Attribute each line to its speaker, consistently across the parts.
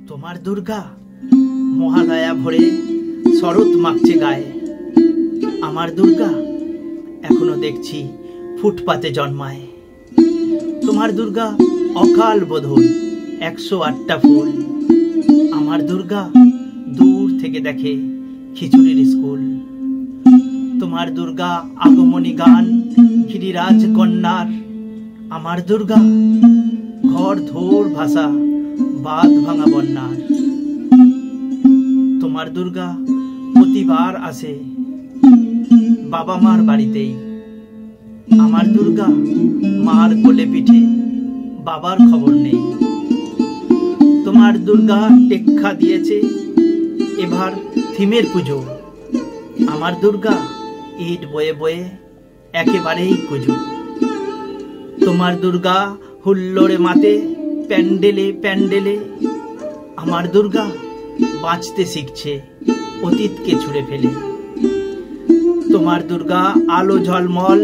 Speaker 1: তোমার দুর্গা মহালয়া ভরে শরৎ মাখছে গায়ে। আমার দুর্গা এখনো দেখছি ফুটপাতে জন্মায়। তোমার দুর্গা অকাল বোধন 108টা ফুল। আমার দুর্গা দূর থেকে দেখে খিচুড়ির স্কুল। তোমার দুর্গা আগমনী গান গিরিরাজ কন্যার। আমার দুর্গা ঘর ধোর ভাষা বাঁধ ভাঙা বন্যার। তোমার দুর্গা প্রতিবার আসে বাবা মার বাড়িতেই। আমার দুর্গা মার কোলে পিঠে বাবার খবর নেই। তোমার দুর্গা টেক্কা দিয়েছে এবার থিমের পুজো। আমার দুর্গা ইট বয়ে বয়ে একেবারেই কুজো। তোমার দুর্গা হুল্লোড়ে মাতে প্যান্ডেলে প্যান্ডেলে। আমার দুর্গা বাঁচতে শিখছে অতীতকে ছুঁড়ে ফেলে। তোমার দুর্গা আলো ঝলমল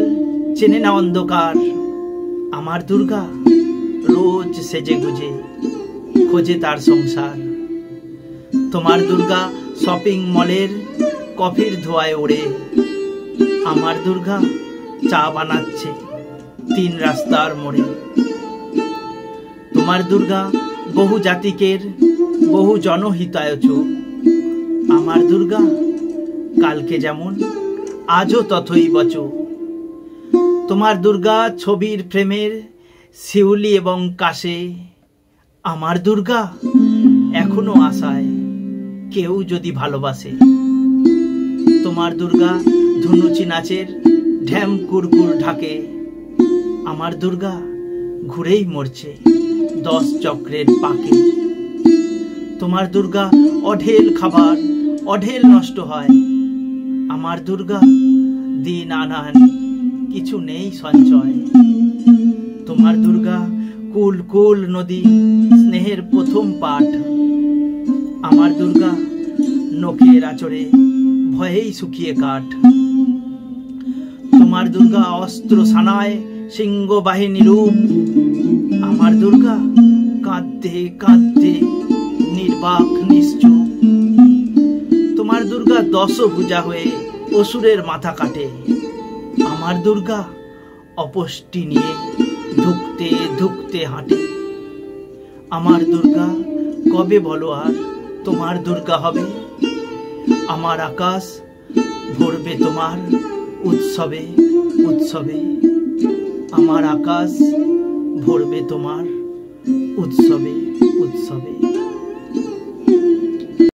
Speaker 1: চেনে না অন্ধকার। আমার দুর্গা রোজ সেজে গুজে খোঁজে তার সংসার। তোমার দুর্গা শপিং মলের কফির ধোঁয়ায় ওড়ে। আমার দুর্গা চা বানাচ্ছে 3 রাস্তার মোড়ে। তোমার দুর্গা বহু জাতিকের বহু জনহিতায়চ। আমার দুর্গা কালকে যেমন আজও তথই বচ। তোমার দুর্গা ছবির ফ্রেমের শিউলি এবং কাশে। আমার দুর্গা এখনো আশায় কেউ যদি ভালোবাসে। তোমার দুর্গা ধনুচি নাচের ঢ্যাম কুরকুর ঢাকে। আমার দুর্গা ঘুরেই মরছে 10 চক্রের পাকে। তোমার দুর্গা অঢেল খাবার অঢেল নষ্ট হয়। আমার দুর্গা দিন আনান কিছু নেই সঞ্চয়। তোমার দুর্গা কুল কুল নদী স্নেহের প্রথম পাঠ। আমার দুর্গা নখের আচরে ভয়েই শুকিয়ে কাঠ। তোমার দুর্গা অস্ত্র সানায় সিংহ বাহিনী রূপ। আমার দুর্গা কাঁদতে কাঁদতে নির্বাক নিশ্চুপ। তোমার দুর্গা 10 ভুজা হয়ে অসুরের মাথা কাটে। আমার দুর্গা অপষ্টি নিয়ে ধুকতে ধুকতে হাঁটে। আমার দুর্গা কবে বলো আর তোমার দুর্গা হবে? আমার আকাশ ভরবে তোমার উৎসবে উৎসবে। আমার আকাশ ভরবে তোমার উৎসবে উৎসবে।